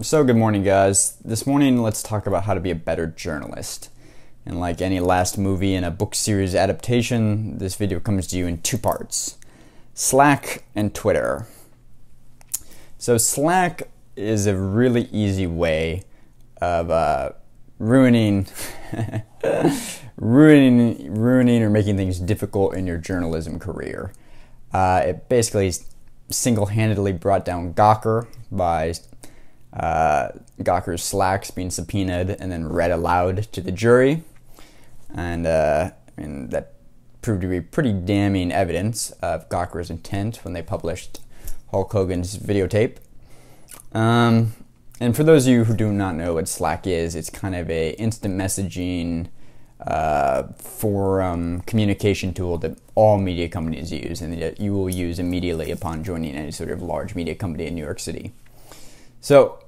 So good morning, guys. This morning let's talk about how to be a better journalist. And like any last movie in a book series adaptation, this video comes to you in two parts: Slack and Twitter. So Slack is a really easy way of ruining or making things difficult in your journalism career. It basically single-handedly brought down Gawker by Gawker's Slacks being subpoenaed and then read aloud to the jury, and that proved to be pretty damning evidence of Gawker's intent when they published Hulk Hogan's videotape. And for those of you who do not know what Slack is, it's kind of a instant messaging forum communication tool that all media companies use and that you will use immediately upon joining any sort of large media company in New York City. So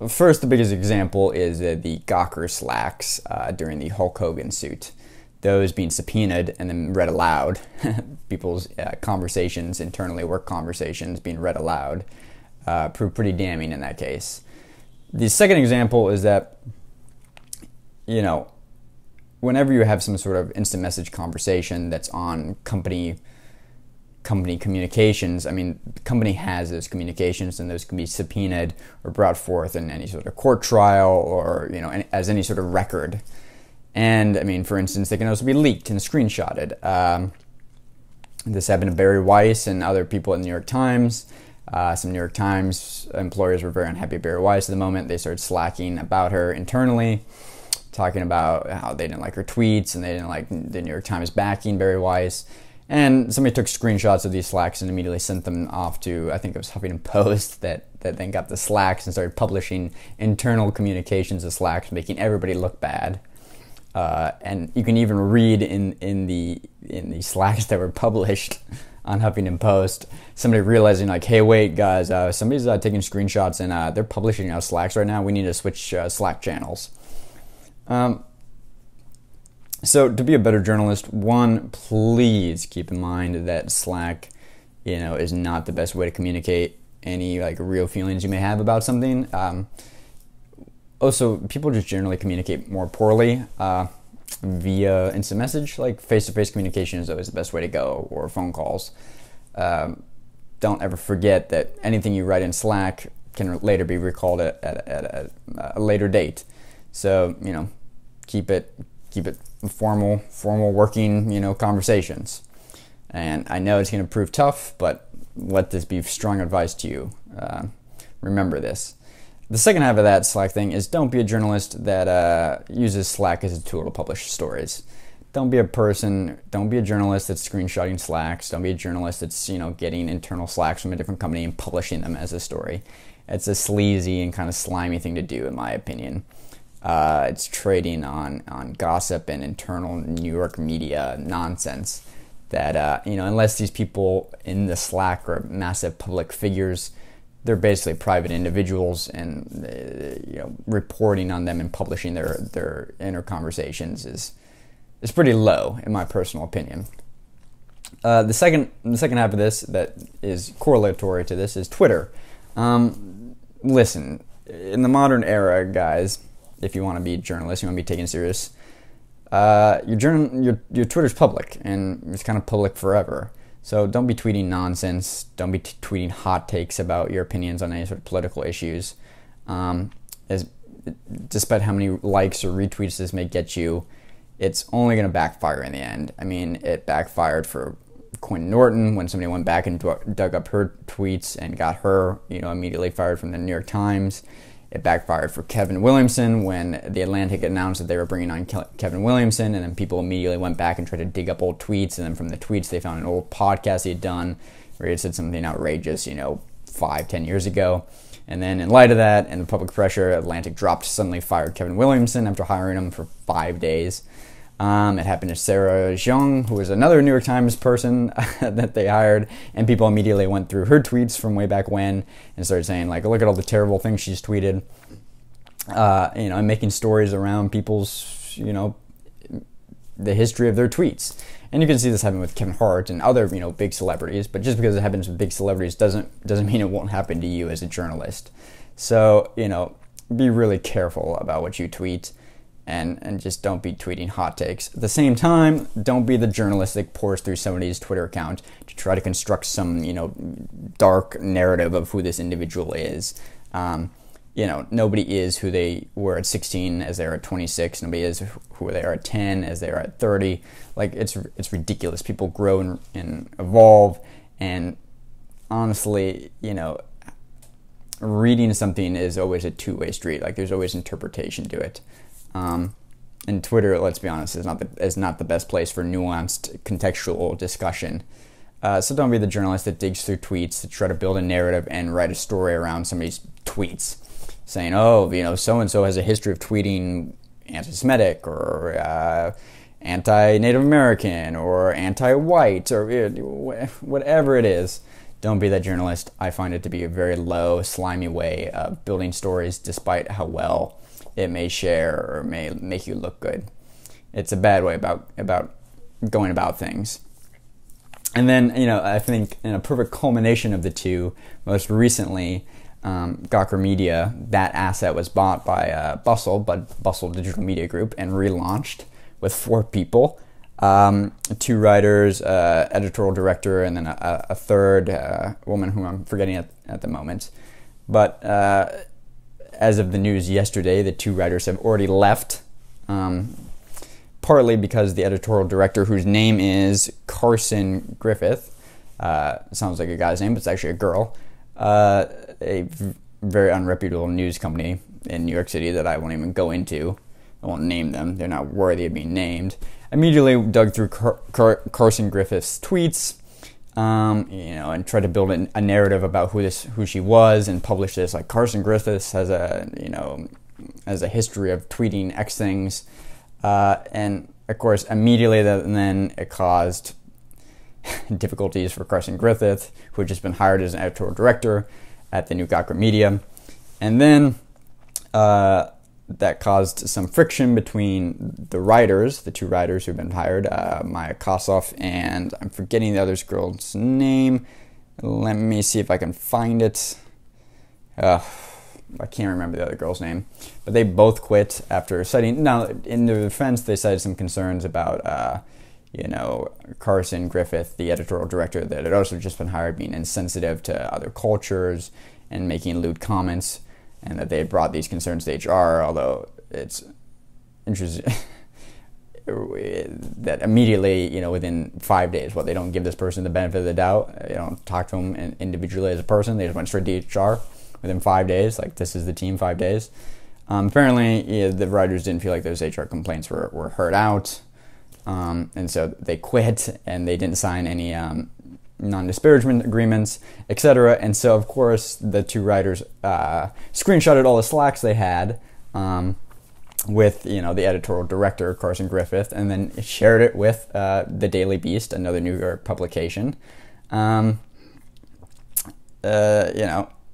first, the biggest example is the Gawker Slacks during the Hulk Hogan suit. Those being subpoenaed and then read aloud. People's conversations, internally work conversations being read aloud, proved pretty damning in that case. The second example is that, whenever you have some sort of instant message conversation that's on company communications, the company has those communications, and those can be subpoenaed or brought forth in any sort of court trial or, as any sort of record. And, for instance, they can also be leaked and screenshotted. This happened to Barry Weiss and other people in the New York Times. Some New York Times employers were very unhappy with Barry Weiss at the moment. They started slacking about her internally, talking about how they didn't like her tweets and they didn't like the New York Times backing Barry Weiss. And somebody took screenshots of these Slacks and immediately sent them off to, I think it was Huffington Post, that then got the Slacks and started publishing internal communications of Slacks, making everybody look bad. And you can even read in the Slacks that were published on Huffington Post, somebody realizing like, hey, wait, guys, somebody's taking screenshots and they're publishing our Slacks right now. We need to switch Slack channels. So to be a better journalist, one, please keep in mind that Slack, is not the best way to communicate any like real feelings you may have about something. Also, people just generally communicate more poorly via instant message. Like face-to-face communication is always the best way to go, or phone calls. Don't ever forget that anything you write in Slack can later be recalled at a later date. So, keep it formal working, conversations. And I know it's going to prove tough, but let this be strong advice to you. Remember this. The second half of that Slack thing is don't be a journalist that uses Slack as a tool to publish stories. Don't be a journalist that's screenshotting Slacks. Don't be a journalist that's, getting internal Slacks from a different company and publishing them as a story. It's a sleazy and kind of slimy thing to do, in my opinion. It's trading on gossip and internal New York media nonsense that, unless these people in the Slack are massive public figures, they're basically private individuals, and, reporting on them and publishing their inner conversations is pretty low, in my personal opinion. The second half of this that is correlatory to this is Twitter. Listen, in the modern era, guys, if you want to be a journalist, you want to be taken serious, your Twitter's public, and it's kind of public forever. So don't be tweeting nonsense. Don't be tweeting hot takes about your opinions on any sort of political issues. Despite how many likes or retweets this may get you, it's only going to backfire in the end. It backfired for Quinn Norton when somebody went back and dug up her tweets and got her, immediately fired from the New York Times. It backfired for Kevin Williamson when The Atlantic announced that they were bringing on Kevin Williamson, and then people immediately went back and tried to dig up old tweets, and then from the tweets they found an old podcast he had done where he had said something outrageous, 5-10 years ago. And then in light of that and the public pressure, Atlantic suddenly fired Kevin Williamson after hiring him for 5 days. It happened to Sarah Jeong, who was another New York Times person that they hired, and people immediately went through her tweets from way back when and started saying, like, look at all the terrible things she's tweeted, and making stories around people's, the history of their tweets. And you can see this happen with Kevin Hart and other, big celebrities, but just because it happens with big celebrities doesn't mean it won't happen to you as a journalist. So, be really careful about what you tweet, and just don't be tweeting hot takes. At the same time, don't be the journalist that pours through somebody's Twitter account to try to construct some, dark narrative of who this individual is. Nobody is who they were at 16 as they are at 26. Nobody is who they are at 10 as they are at 30. Like, it's ridiculous. People grow and evolve, and honestly, reading something is always a two-way street. Like, there's always interpretation to it. And Twitter, let's be honest, is not the best place for nuanced contextual discussion. So don't be the journalist that digs through tweets to try to build a narrative and write a story around somebody's tweets, saying, so-and-so has a history of tweeting anti-Semitic or anti-Native American or anti-white or whatever it is. Don't be that journalist. I find it to be a very low, slimy way of building stories, despite how well it may share or may make you look good. It's a bad way about going about things. And then, I think in a perfect culmination of the two, most recently, Gawker Media, that asset was bought by Bustle Digital Media Group, and relaunched with 4 people, 2 writers, editorial director, and then a third woman whom I'm forgetting at the moment. But as of the news yesterday, the 2 writers have already left, partly because the editorial director, whose name is Carson Griffith, sounds like a guy's name, but it's actually a girl, a very unreputable news company in New York City that I won't even go into. I won't name them. They're not worthy of being named. Immediately dug through Carson Griffith's tweets, and tried to build a narrative about who she was, and publish this. Like, Carson Griffiths has a history of tweeting X things, and of course immediately then it caused difficulties for Carson Griffith, who had just been hired as an editorial director at the new Gawker Media, and then that caused some friction between the writers, the 2 writers who've been hired, Maya Kosoff, and I'm forgetting the other girl's name. Let me see if I can find it. I can't remember the other girl's name. But they both quit after citing... Now, in their defense, they cited some concerns about, Carson Griffith, the editorial director, that had also just been hired, being insensitive to other cultures and making lewd comments, and that they had brought these concerns to HR, although it's interesting that immediately, within 5 days, they don't give this person the benefit of the doubt. They don't talk to them individually as a person. They just went straight to HR within 5 days. Like, this is the team, 5 days. Apparently, the writers didn't feel like those HR complaints were heard out, and so they quit, and they didn't sign any non-disparagement agreements, etc. And so, of course, the 2 writers screenshotted all the Slacks they had with, the editorial director, Carson Griffith, and then shared it with the Daily Beast, another New York publication.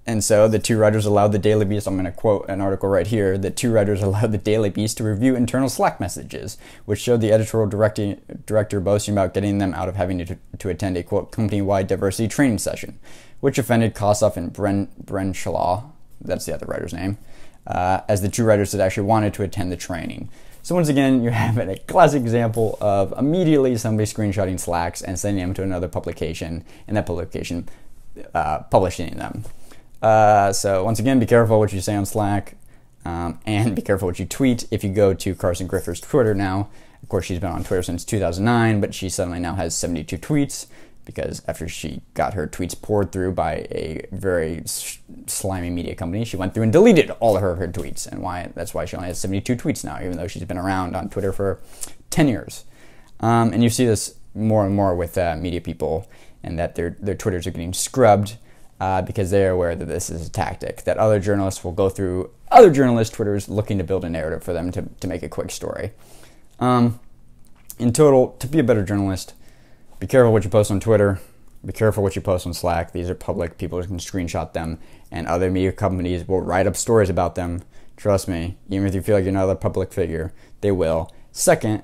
And so the 2 writers allowed the Daily Beast, I'm going to quote an article right here, the 2 writers allowed the Daily Beast to review internal Slack messages, which showed the editorial director boasting about getting them out of having to attend a, quote, company-wide diversity training session, which offended Kosoff and Brenshaw, that's the other writer's name, as the 2 writers had actually wanted to attend the training. So once again, you're having a classic example of immediately somebody screenshotting Slacks and sending them to another publication, and that publication publishing them. So once again, be careful what you say on Slack, and be careful what you tweet. If you go to Carson Griffith's Twitter now, of course she's been on Twitter since 2009, but she suddenly now has 72 tweets, because after she got her tweets poured through by a very slimy media company, she went through and deleted all of her tweets, and that's why she only has 72 tweets now, even though she's been around on Twitter for 10 years. And you see this more and more with media people, and that their Twitters are getting scrubbed, because they're aware that this is a tactic, that other journalists will go through other journalists' Twitters looking to build a narrative for them to make a quick story. In total, to be a better journalist, be careful what you post on Twitter, be careful what you post on Slack. These are public, people can screenshot them, and other media companies will write up stories about them. Trust me, even if you feel like you're not a public figure, they will. Second,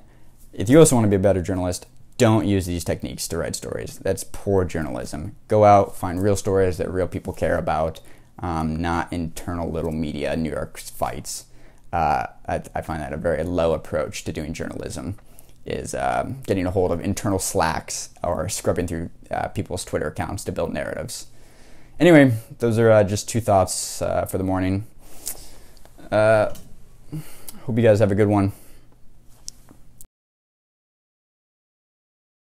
if you also want to be a better journalist, don't use these techniques to write stories. That's poor journalism. Go out, find real stories that real people care about, not internal little media New York fights. I find that a very low approach to doing journalism, is getting a hold of internal Slacks or scrubbing through people's Twitter accounts to build narratives. Anyway, those are just 2 thoughts for the morning. Hope you guys have a good one.